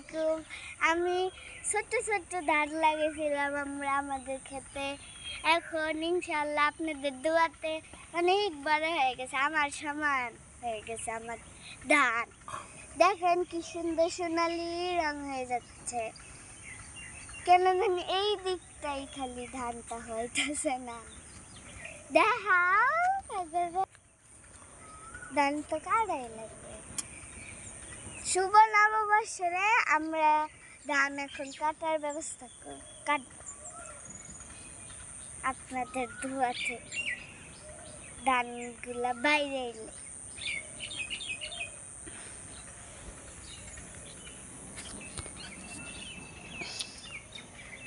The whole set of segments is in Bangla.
আলাইকুম। আমি ছোট্ট ছোট্ট ধান লাগিয়েছিলাম আমরা আমাদের ক্ষেতে। এখন ইনশাল্লাহ আপনাদের দোয়াতে অনেক বড় হয়ে গেছে, আমার সমান হয়ে গেছে আমার ধান। দেখেন কি সুন্দর সোনালি রং হয়ে যাচ্ছে। কেন জানি এই দিকটাই খালি ধানটা হইতেছে না। দেখাও ধান তো কাটাই লাগবে। শুভ নববর্ষে আমরা ধান এখন কাটার ব্যবস্থা কাটব আপনাদের ধোয়াতে ধানগুলা বাইরে এলে।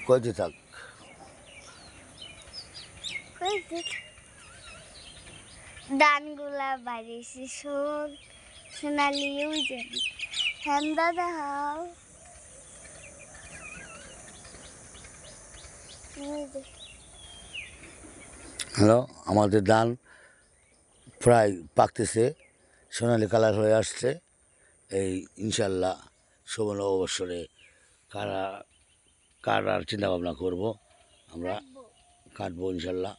কইতে থাক ধানগুলা বাইরে এসে সোনালি উঠে। হ্যাঁ দাদা হাও হ্যালো, আমাদের ধান প্রায় পাকতেছে, সোনালি কালার হয়ে আসছে। এই ইনশাল্লাহ শুভ নববৎসরে কাটার চিন্তা ভাবনা করবো, আমরা কাটবো ইনশাল্লাহ।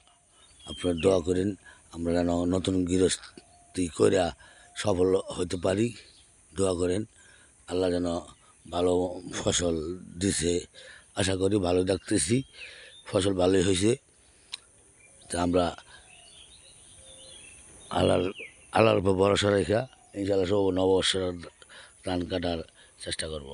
আপনারা দোয়া করেন আমরা যেন নতুন গৃহস্থী করে সফল হতে পারি। দোয়া করেন আল্লাহ যেন ভালো ফসল দিছে, আশা করি ভালো দেখতেছি, ফসল ভালোই হয়েছে। তা আমরা আল্লাহর উপর ভরসা রেখা ইনশাল্লাহ সব নববর্ষের ধান কাটার চেষ্টা করব।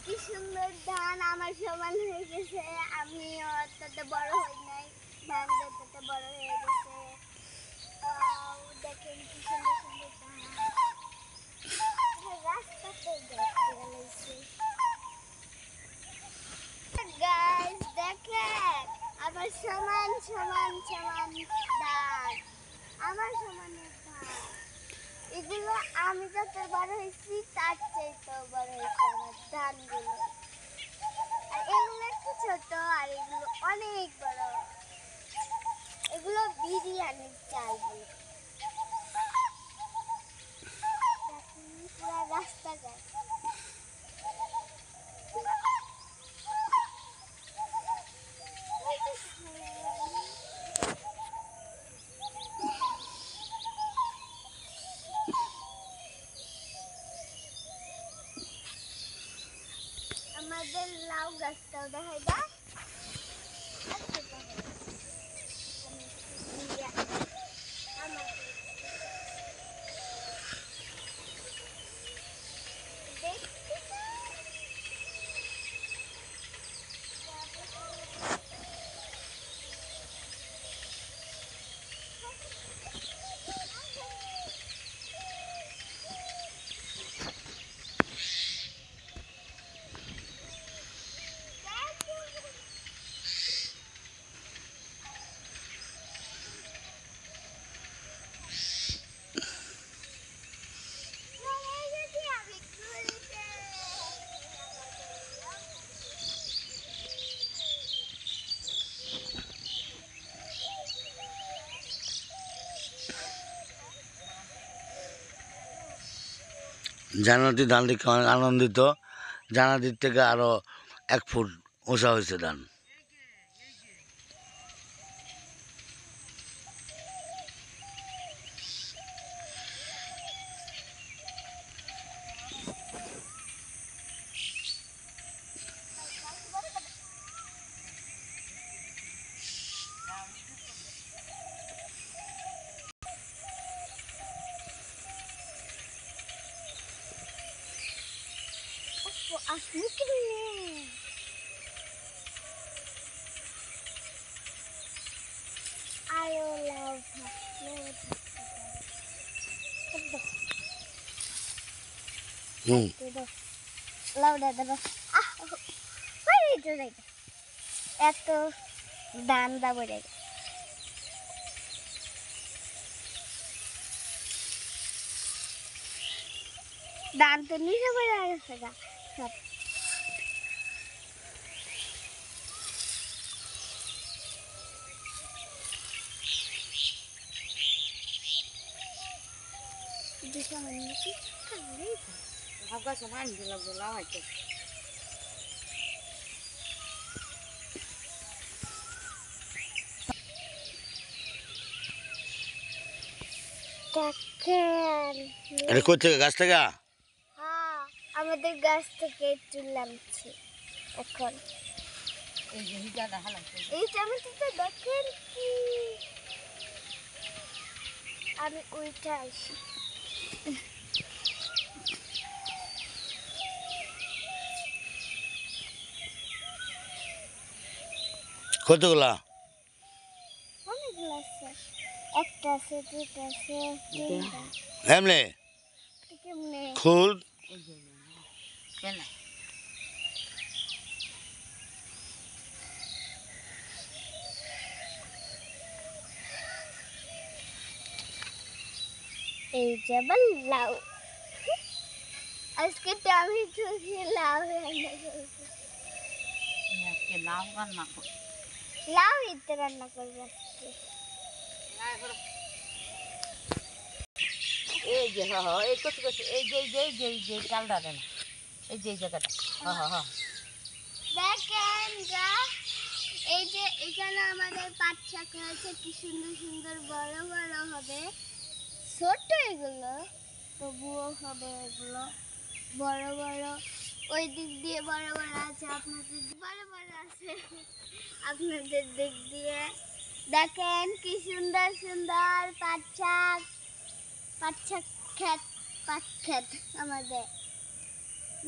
কি সুন্দর ধান আমার সমান হয়ে গেছে। আমি অতটা বড় হই নাই, ধান যতটা বড় হয়ে গেছে। দেখেন কি সুন্দর সুন্দর ধান রাস্তাতে দেখতে গেছে। গাইস দেখেন আমার সমান সমান সমান ধান, আমার সমানের ধান। এগুলো আমি যত বড় হয়েছি তার চাইতেও বড় হয়েছে আমার ধানগুলো। আর এগুলো একটু ছোট আর এগুলো অনেক বড়। এগুলো বিরিয়ানির চাল বলে। পুরো রাস্তা যায়। আমাদের লাউ গাছটাও দেখা যায়। জানাতি ধান দেখে অনেক আনন্দিত। জানাতির থেকে আরও 1 ফুট উঁচা হয়েছে ধান। আসলে কেমনে আরো লাভ থাকলে হুম লাউডা দাও আহ ওই তো যাই এত দান দাবো রে দান তো নিচে পড়ে গেছে গা সব দিশা মানে কি খালি Aku sama di bola aja. দেখেন এটা কই থেকে গাছ থেকে হ্যাঁ আমাদের গাছ থেকে তুললামছি এখন এই যে হিটাটা হালা এই টমেটোটা দেখেন কি আমি উইটা আসি কতগুলা অনেকগুলো আছে একটা আছে দুইটা আছে তিনটা এমনি কেমনে খুদ এই যে কেন এই যাবার লাউ আজকে টমেটো দিয়ে লাউ রান্না করবো আজকে লাউ রান্না কর লাউ ইতে রান্না করবো আজকে এই যে হ্যাঁ হ্যাঁ এই কত কত এই যে চালটা দেন এই যে এই জায়গাটা হ্যাঁ হ্যাঁ হ্যাঁ দেখেন গা এই যে এখানে আমাদের পাট শাক হয়েছে কি সুন্দর সুন্দর বড় বড় হবে ছোট এগুলো তবুও হবে এগুলো বড় বড় ওই দিক দিয়ে বড় বড় আছে আপনাদের বড় বড় আছে আপনাদের দিক দিয়ে দেখেন কি সুন্দর সুন্দর পাট শাক পাট ক্ষেত আমাদের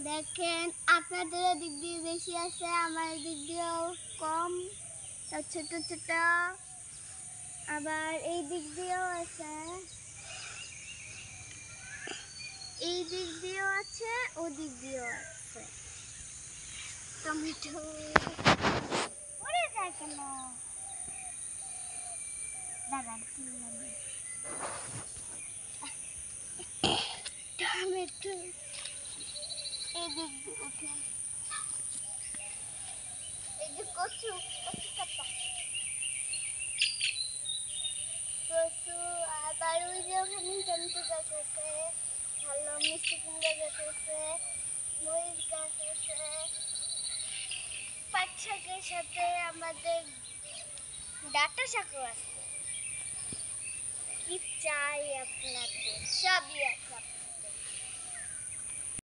দেখেন আপনাদের দিক দিয়ে বেশি আছে আমার দিক দিয়েও কম তা ছোট ছোট আবার এই দিক দিয়েও আছে এই দিক দিয়েও আছে ও দিক দিয়েও আছে টমেটো পড়ে যায় কেন দাঁড়ান টমেটো এই দিক দিয়ে উঠে এই যে কচু পাতা কচু আবার ওই যে ওখানে টমেটো গাছ আছে ভালো মিষ্টি কুমড়া গাছ আছে মরিচ গাছ আছে পাট শাকের সাথে আমাদের ডাঁটা শাকও আছে কি চাই আপনাদের সবই আছে